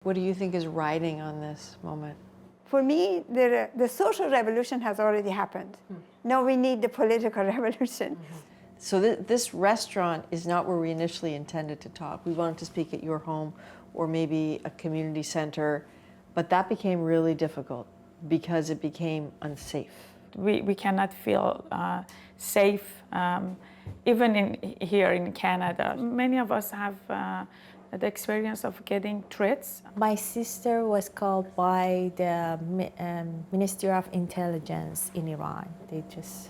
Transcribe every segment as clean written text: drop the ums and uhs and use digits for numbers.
What do you think is riding on this moment? For me, the social revolution has already happened. Now we need the political revolution. So this restaurant is not where we initially intended to talk. We wanted to speak at your home or maybe a community center, but that became really difficult because it became unsafe. We cannot feel safe, even here in Canada. Many of us have the experience of getting threats. My sister was called by the Ministry of Intelligence in Iran. They just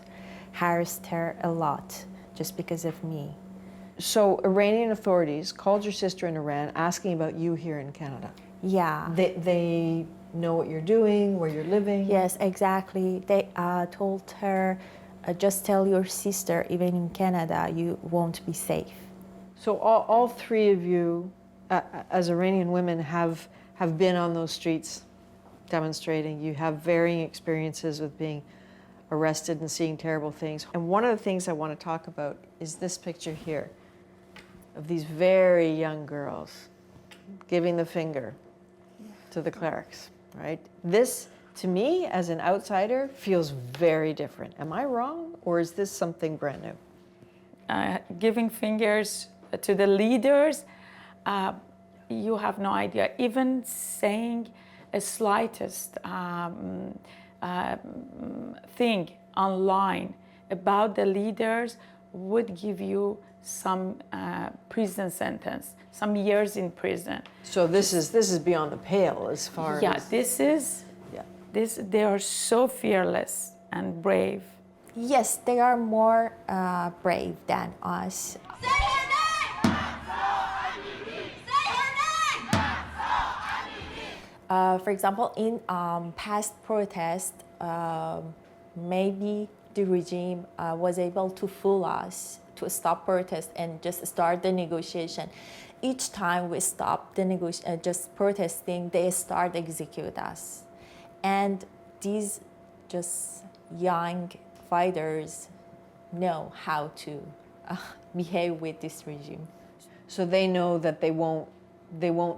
harassed her a lot just because of me. So Iranian authorities called your sister in Iran asking about you here in Canada. Yeah. They know what you're doing, where you're living? Yes, exactly. They told her, just tell your sister, even in Canada, you won't be safe. So all three of you, as Iranian women, have been on those streets demonstrating. You have varying experiences with being arrested and seeing terrible things. And one of the things I want to talk about is this picture here of these very young girls giving the finger to the clerics, right? This, to me, as an outsider, feels very different. Am I wrong, or is this something brand new? Giving fingers to the leaders, you have no idea. Even saying a slightest thing online about the leaders would give you some prison sentence, some years in prison. So this is beyond the pale as far as... They are so fearless and brave. Yes, they are more brave than us. Say her name! Mahsa Amini! Say her name! Mahsa Amini! For example, in past protests, maybe the regime was able to fool us to stop protest and just start the negotiation. Each time we stop the just protesting, they start execute us. And these just young fighters know how to behave with this regime. So they know that they won't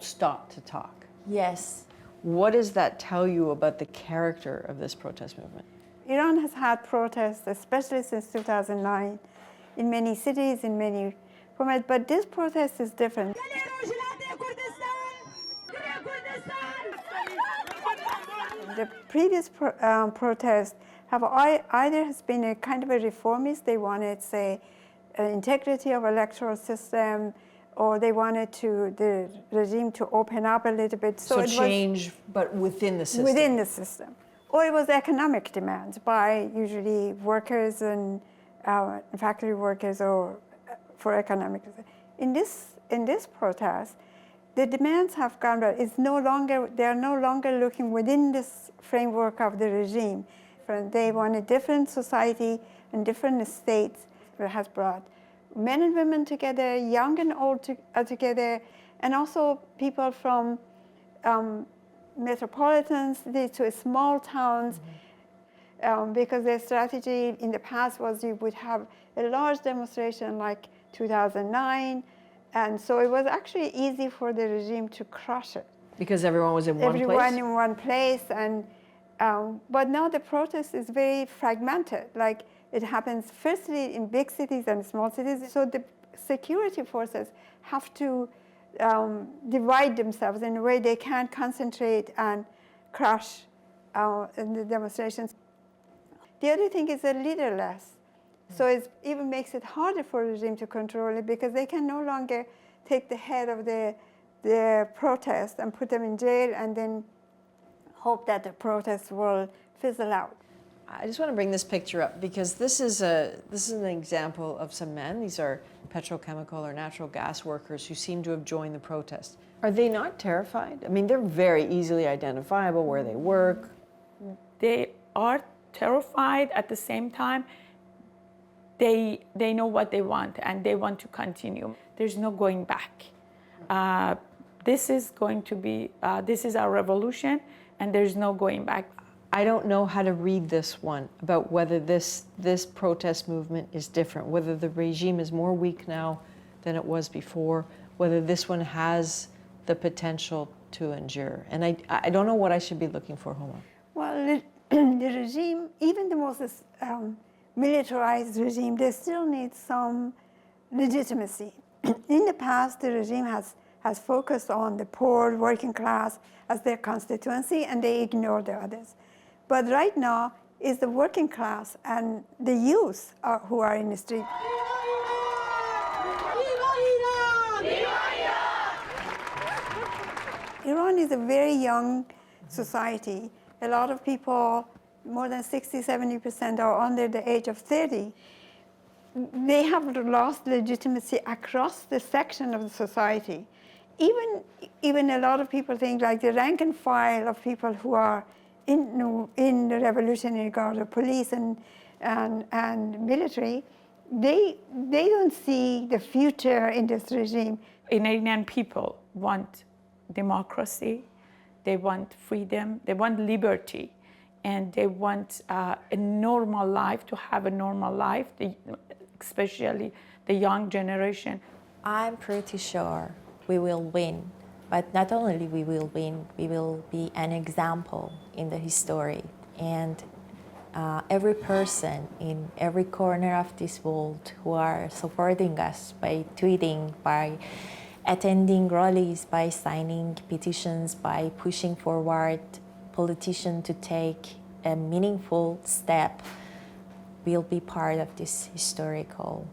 stop to talk. Yes. What does that tell you about the character of this protest movement? Iran has had protests, especially since 2009, in many cities, in many formats, but this protest is different. The previous protests have either has been a kind of a reformist. They wanted, say, integrity of electoral system, or they wanted the regime to open up a little bit. So change, but within the system. Within the system. Or it was economic demands by usually workers and factory workers, or for economic. In this protest, the demands have gone, but they are no longer looking within this framework of the regime. They want a different society and different states that has brought men and women together, young and old together, and also people from metropolitan cities to small towns, because their strategy in the past was you would have a large demonstration like 2009, and so it was actually easy for the regime to crush it. Because everyone was in one place? Everyone in one place, and but now the protest is very fragmented. Like it happens firstly in big cities and small cities, so the security forces have to divide themselves in a way they can't concentrate and crush in the demonstrations. The other thing is they're leaderless. So it even makes it harder for the regime to control it, because they can no longer take the head of the protest and put them in jail and then hope that the protest will fizzle out. I just want to bring this picture up because this is an example of some men. These are petrochemical or natural gas workers who seem to have joined the protest. Are they not terrified? I mean, they're very easily identifiable where they work. They are terrified. At the same time, they know what they want and they want to continue. There's no going back. This is going to be, this is our revolution, and there's no going back. I don't know how to read this one about whether this protest movement is different, whether the regime is more weak now than it was before, whether this one has the potential to endure. And I don't know what I should be looking for, Homa. Well, the regime, even the most militarized regime, they still need some legitimacy. In the past, the regime has focused on the poor, working class as their constituency, and they ignore the others. But right now, it's the working class and the youth who are in the street. Iran is a very young society. A lot of people, more than 60-70%, are under the age of 30. They have lost legitimacy across the section of the society. Even a lot of people think, like the rank and file of people who are in the Revolutionary Guard, or police and military, they don't see the future in this regime. Iranian people want democracy, they want freedom, they want liberty, and they want a normal life, to have a normal life, especially the young generation. I'm pretty sure we will win, but not only we will win, we will be an example in the history. And every person in every corner of this world who are supporting us by tweeting, by attending rallies, by signing petitions, by pushing forward politicians to take a meaningful step, will be part of this historical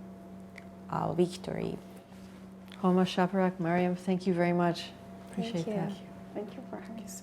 victory. Homa Shaparak, Mariam, thank you very much. Appreciate that. Thank you for having us.